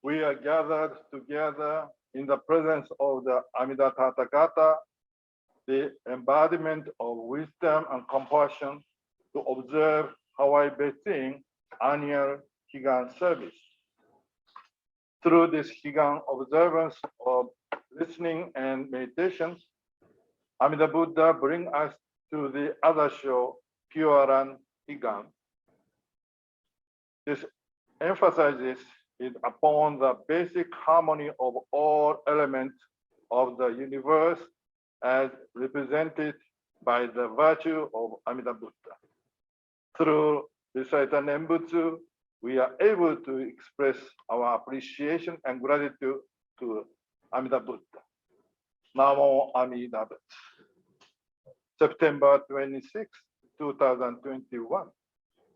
we are gathered together in the presence of the Amida Tathagata, the embodiment of wisdom and compassion, to observe Hawaii Betsuin annual Higan service. Through this Higan observance of listening and meditations, Amida Buddha brings us to the other shore, Pure and Higan. This emphasizes it upon the basic harmony of all elements of the universe as represented by the virtue of Amida Buddha. Through recital Nembutsu, we are able to express our appreciation and gratitude to Amida Buddha. Namo Amida Butsu. September 26, 2021,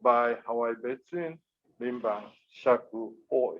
by Hawaii Betsuin, Rinban Shaku Oi.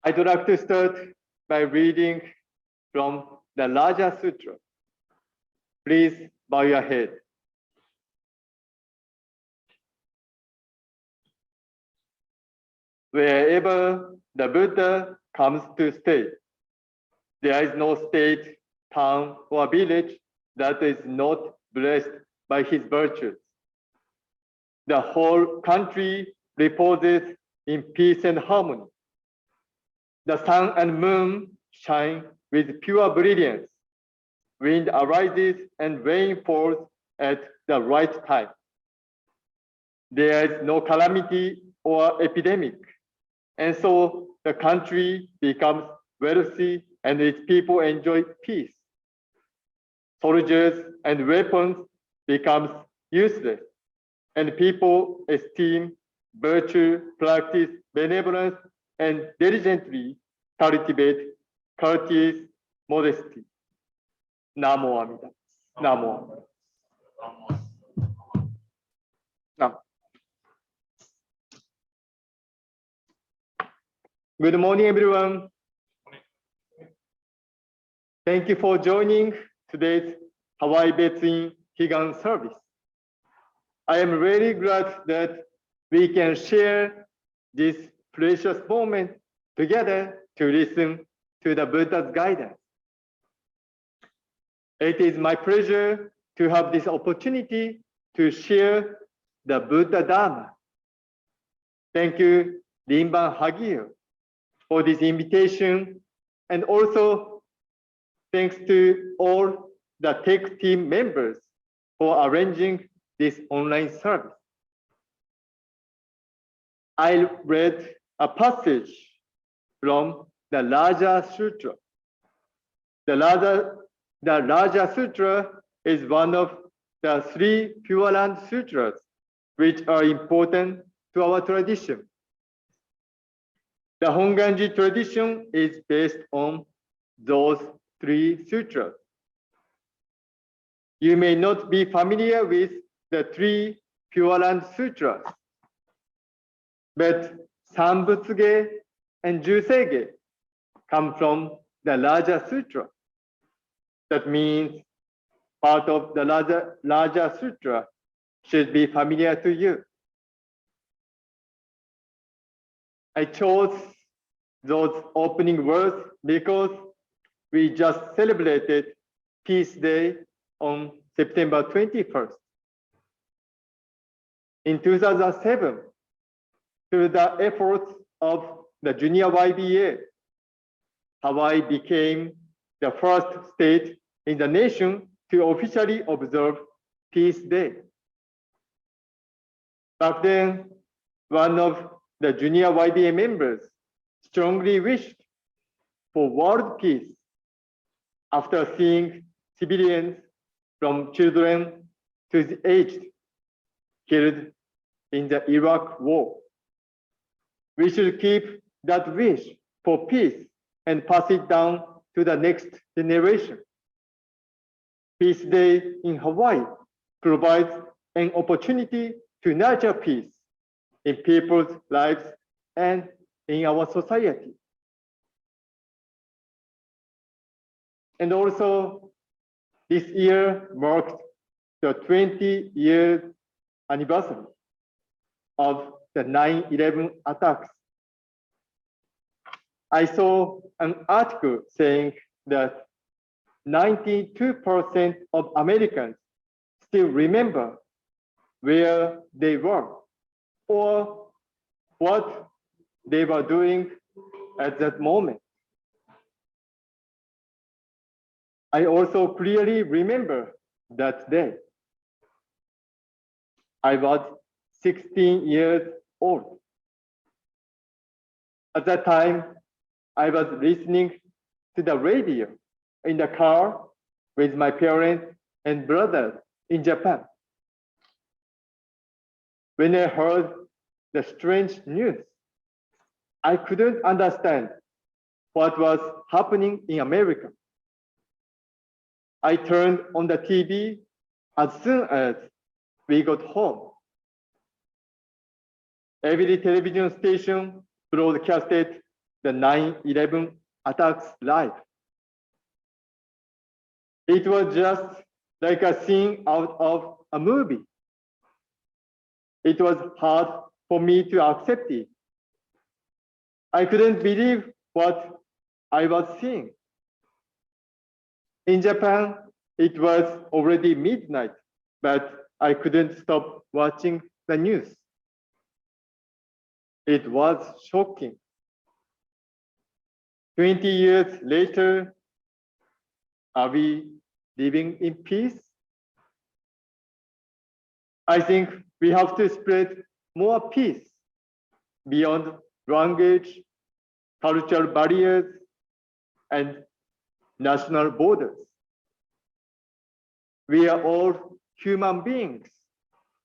I'd like to start by reading from the Raja Sutra. Please bow your head. Wherever the Buddha comes to stay, there is no state, town, or village that is not blessed by his virtues. The whole country reposes in peace and harmony. The sun and moon shine with pure brilliance. Wind arises and rain falls at the right time. There is no calamity or epidemic, and so the country becomes wealthy and its people enjoy peace. Soldiers and weapons becomes useless, and people esteem virtue, practice benevolence, and diligently cultivate courteous modesty. Namo Amida. Namo. Namo. Good morning, everyone. Thank you for joining today's Hawaii Betsuin Higan service. I am really glad that we can share this precious moment together to listen to the Buddha's guidance. It is my pleasure to have this opportunity to share the Buddha-Dharma. Thank you, Rinban Hagio, for this invitation, and also thanks to all the tech team members for arranging this online service. I read a passage from the Raja Sutra. The Raja Sutra is one of the 3 Pure Land Sutras which are important to our tradition. The Hongwanji tradition is based on those 3 sutras. You may not be familiar with the 3 Pure Land Sutras, but Nembutsu and Juseige come from the Raja Sutra. That means part of the Raja Sutra should be familiar to you. I chose those opening words because we just celebrated Peace Day on September 21st. In 2007, through the efforts of the Junior YBA, Hawaii became the first state in the nation to officially observe Peace Day. Back then, one of the Junior YBA members strongly wished for world peace after seeing civilians from children to the aged killed in the Iraq war. We should keep that wish for peace and pass it down to the next generation. Peace Day in Hawaii provides an opportunity to nurture peace in people's lives and in our society. And also, this year marked the 20-year anniversary of the 9/11 attacks. I saw an article saying that 92% of Americans still remember where they were or what they were doing at that moment. I also clearly remember that day. I was 16 years old. At that time, I was listening to the radio in the car with my parents and brothers in Japan. When I heard the strange news, I couldn't understand what was happening in America. I turned on the TV as soon as we got home. Every television station broadcasted the 9/11 attacks live. It was just like a scene out of a movie. It was hard for me to accept it. I couldn't believe what I was seeing. In Japan, it was already midnight, but I couldn't stop watching the news. It was shocking. 20 years later, are we living in peace? I think we have to spread more peace beyond language, cultural barriers, and national borders. We are all human beings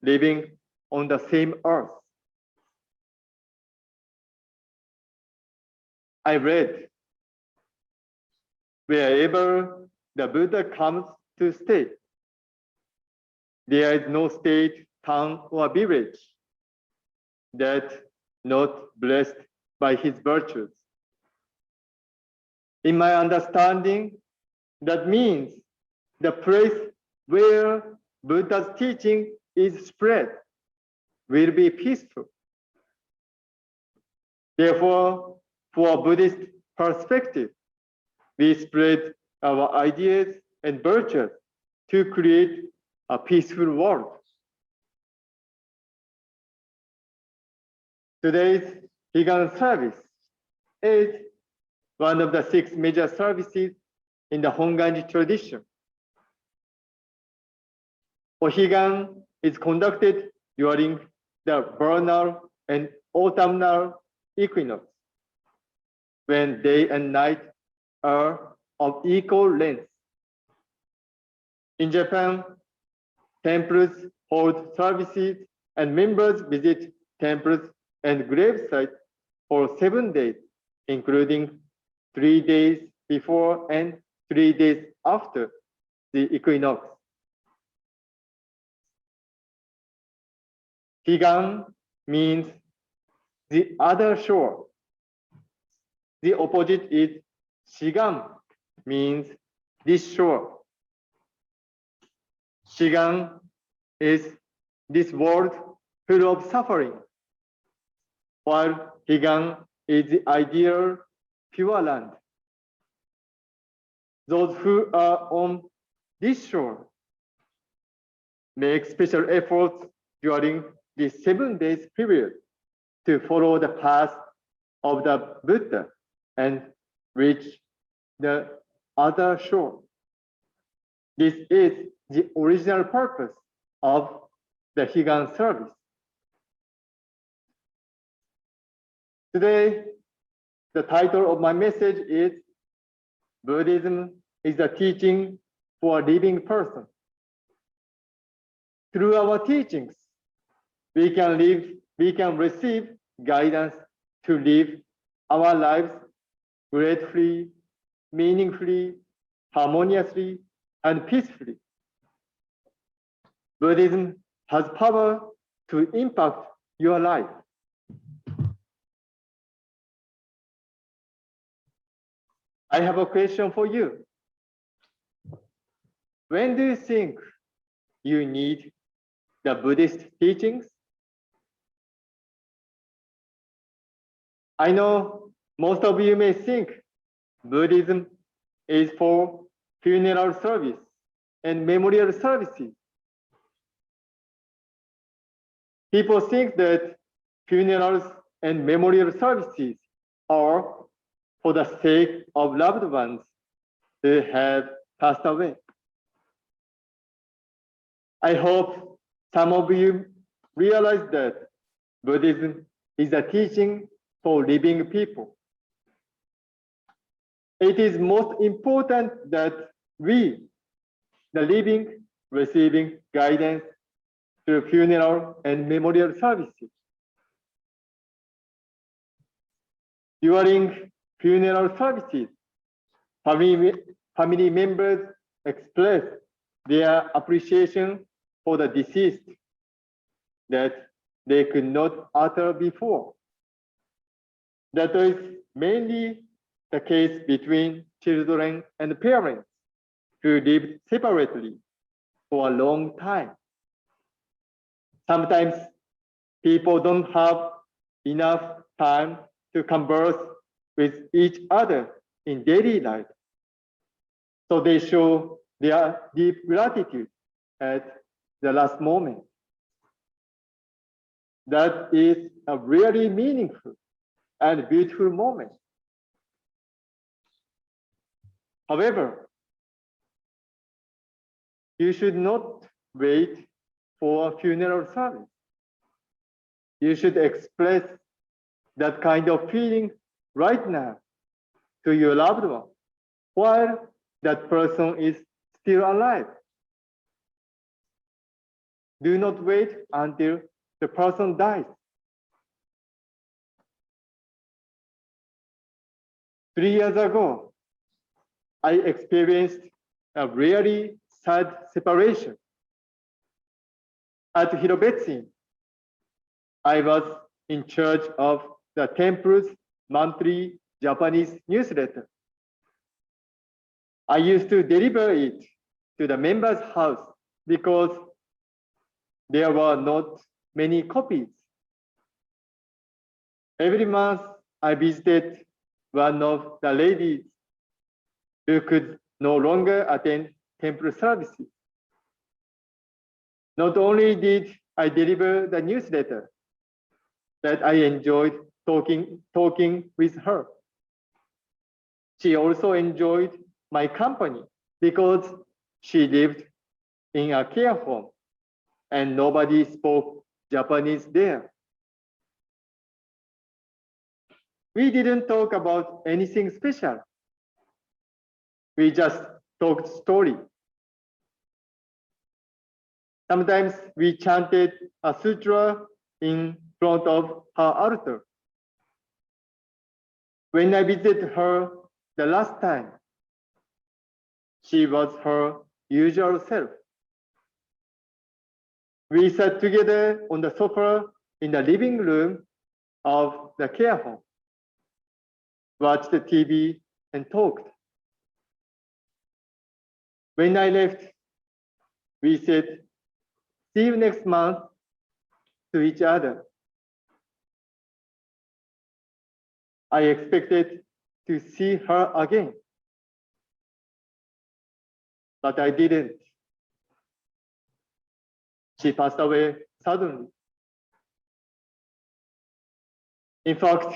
living on the same earth. I read, wherever the Buddha comes to stay, there is no state, town, or village that not blessed by his virtues. In my understanding, that means the place where Buddha's teaching is spread will be peaceful. Therefore, for a Buddhist perspective, we spread our ideas and virtues to create a peaceful world. Today's Higan service is one of the 6 major services in the Hongwanji tradition. Higan is conducted during the vernal and autumnal equinox, when day and night are of equal length. In Japan, temples hold services and members visit temples and grave sites for 7 days, including 3 days before and 3 days after the equinox. Higan means the other shore. The opposite is Shigan, means this shore. Shigan is this world full of suffering, while Higan is the ideal pure land. Those who are on this shore make special efforts during this 7 days period to follow the path of the Buddha and reach the other shore. This is the original purpose of the Higan service. Today, the title of my message is Buddhism is the teaching for a living person. Through our teachings, we can receive guidance to live our lives gratefully, meaningfully, harmoniously, and peacefully. Buddhism has power to impact your life. I have a question for you. When do you think you need the Buddhist teachings? I know most of you may think Buddhism is for funeral service and memorial services. People think that funerals and memorial services are for the sake of loved ones who have passed away. I hope some of you realize that Buddhism is a teaching for living people. It is most important that we, the living, receiving guidance through funeral and memorial services. During funeral services, family members express their appreciation for the deceased that they could not utter before. That is mainly the case between children and parents who lived separately for a long time. Sometimes people don't have enough time to converse with each other in daily life. So they show their deep gratitude at the last moment. That is a really meaningful and beautiful moment. However, you should not wait for a funeral service. You should express that kind of feeling right now to your loved one while that person is still alive. Do not wait until the person dies. 3 years ago, I experienced a really sad separation. At Betsuin, I was in charge of the temple's monthly Japanese newsletter. I used to deliver it to the members' house because there were not many copies. Every month, I visited one of the ladies who could no longer attend temple services. Not only did I deliver the newsletter, but I enjoyed talking with her. She also enjoyed my company because she lived in a care home and nobody spoke Japanese there. We didn't talk about anything special. We just talked story. Sometimes we chanted a sutra in front of her altar. When I visited her the last time, she was her usual self. We sat together on the sofa in the living room of the care home, watched the TV and talked. When I left, we said, "See you next month," to each other. I expected to see her again, but I didn't. She passed away suddenly. In fact,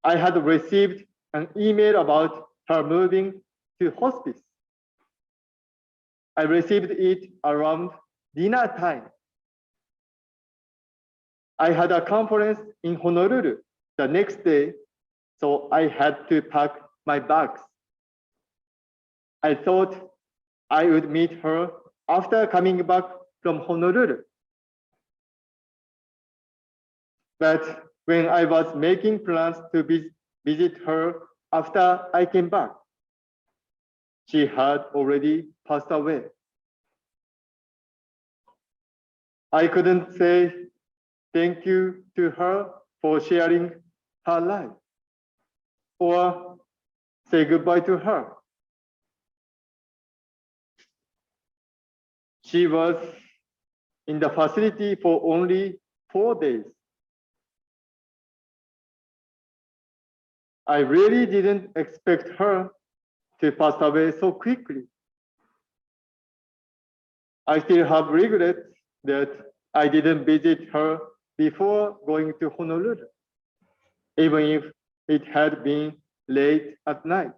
I had received an email about her moving to hospice. I received it around dinner time. I had a conference in Honolulu the next day, so I had to pack my bags. I thought I would meet her after coming back from Honolulu. But when I was making plans to visit her after I came back, she had already passed away. I couldn't say thank you to her for sharing her life or say goodbye to her. She was in the facility for only 4 days. I really didn't expect her to pass away so quickly. I still have regret that I didn't visit her before going to Honolulu, even if it had been late at night.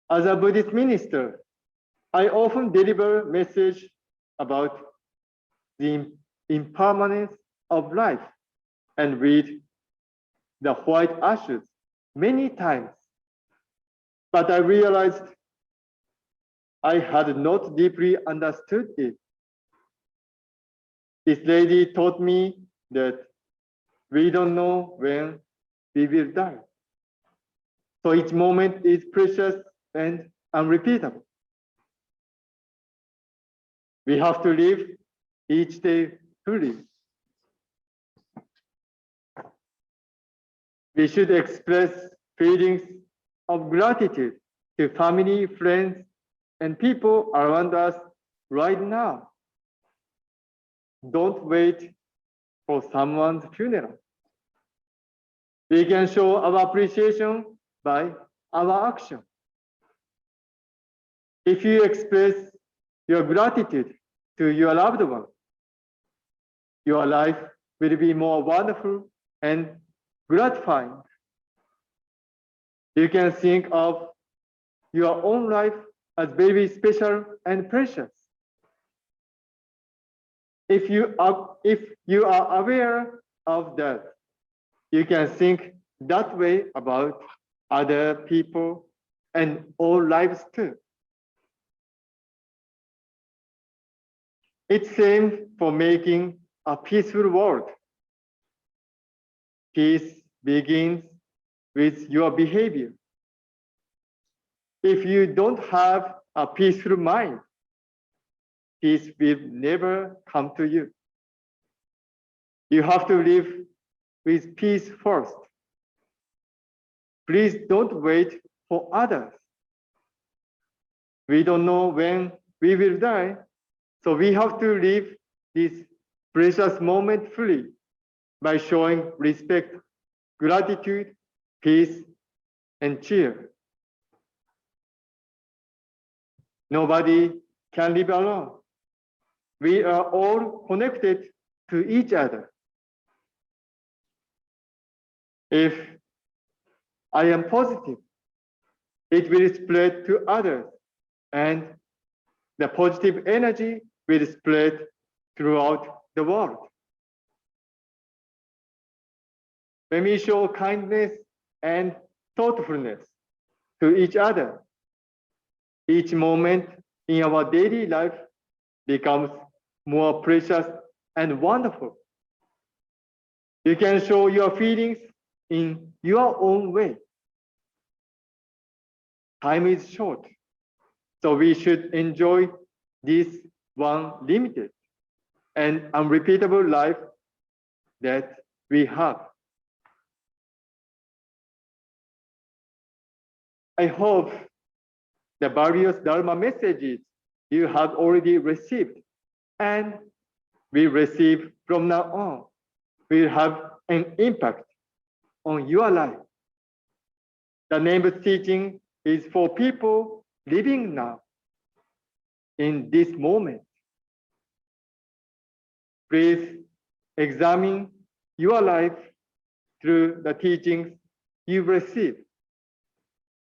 As a Buddhist minister, I often deliver messages about the impermanence of life and read the white ashes many times. But I realized I had not deeply understood it. This lady taught me that we don't know when we will die. So each moment is precious and unrepeatable. We have to live each day fully. We should express feelings of gratitude to family, friends, and people around us right now. Don't wait for someone's funeral. We can show our appreciation by our action. If you express your gratitude to your loved one, your life will be more wonderful and gratifying. You can think of your own life as very special and precious. If you are aware of that, you can think that way about other people and all lives too. It's same for making a peaceful world. Peace begins with your behavior. If you don't have a peaceful mind, peace will never come to you. You have to live with peace first. Please don't wait for others. We don't know when we will die, so we have to live this precious moment fully by showing respect, gratitude, peace, and cheer. Nobody can live alone. We are all connected to each other. If I am positive, it will spread to others, and the positive energy will spread throughout the world. When we show kindness and thoughtfulness to each other, each moment in our daily life becomes more precious and wonderful. You can show your feelings in your own way. Time is short, so we should enjoy this one limited and unrepeatable life that we have. I hope the various Dharma messages you have already received and will receive from now on will have an impact on your life. The Nembutsu teaching is for people living now, in this moment. Please examine your life through the teachings you receive.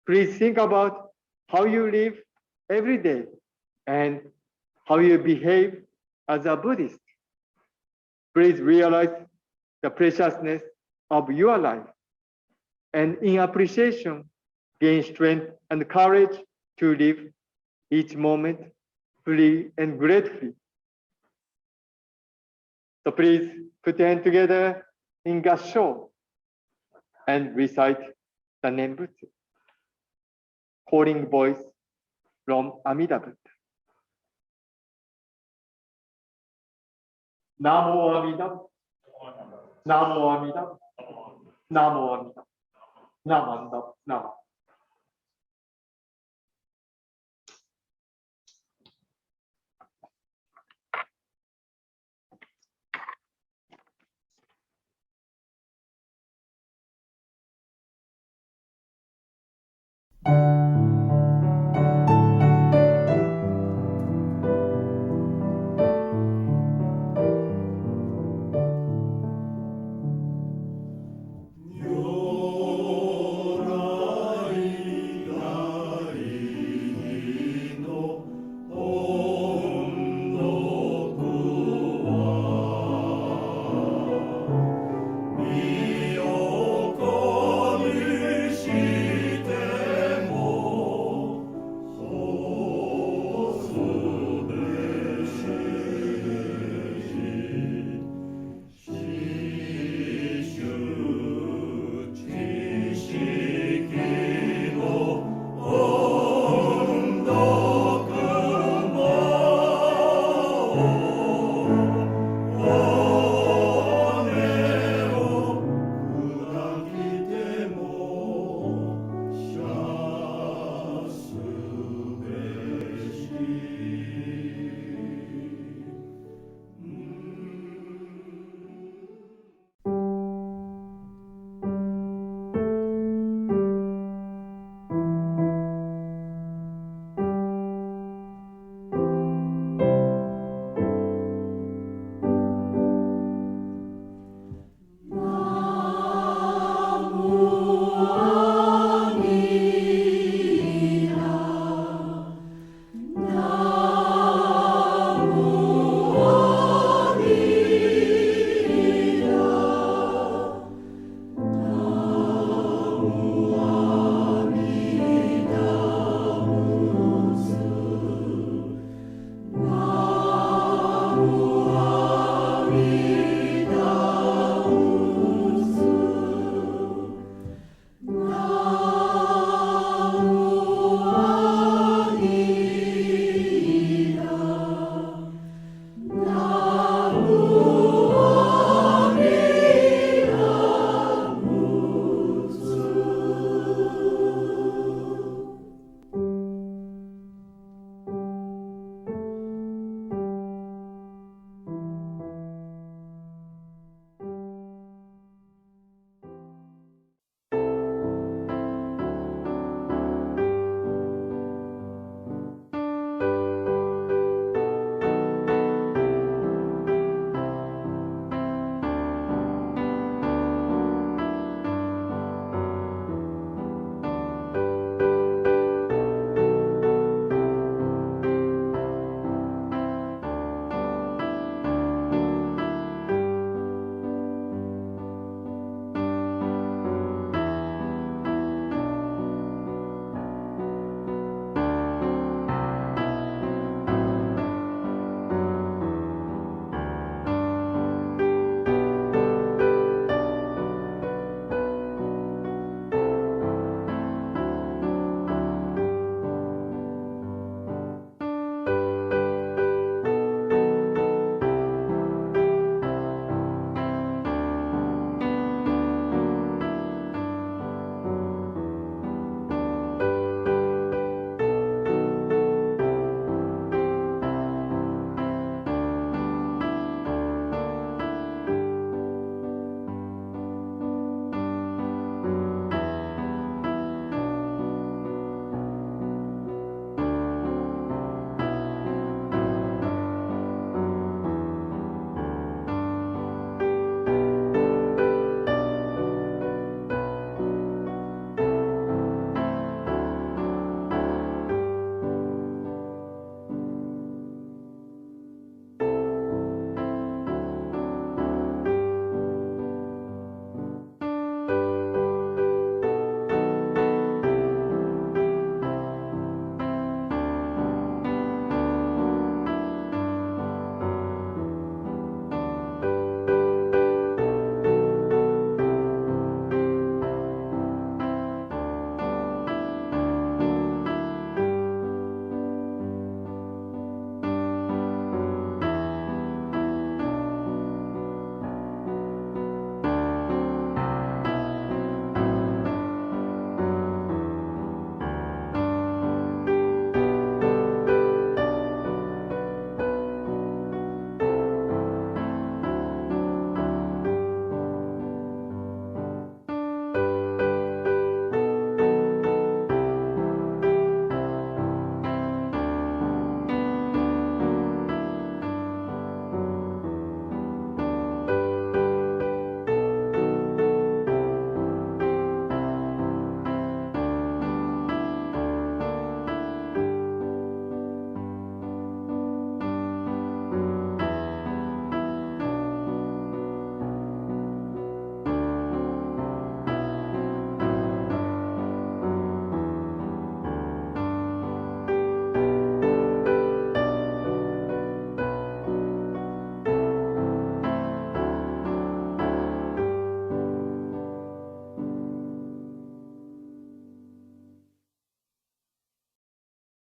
Please think about how you live every day and how you behave as a Buddhist. Please realize the preciousness of your life, and in appreciation, gain strength and courage to live each moment fully and gratefully. So please put your hand together in gassho and recite the Nembutsu. Calling voice from Amida Buddha. Namo Amida. Namo Amida. Namo Amida. Namo Amida. Namo.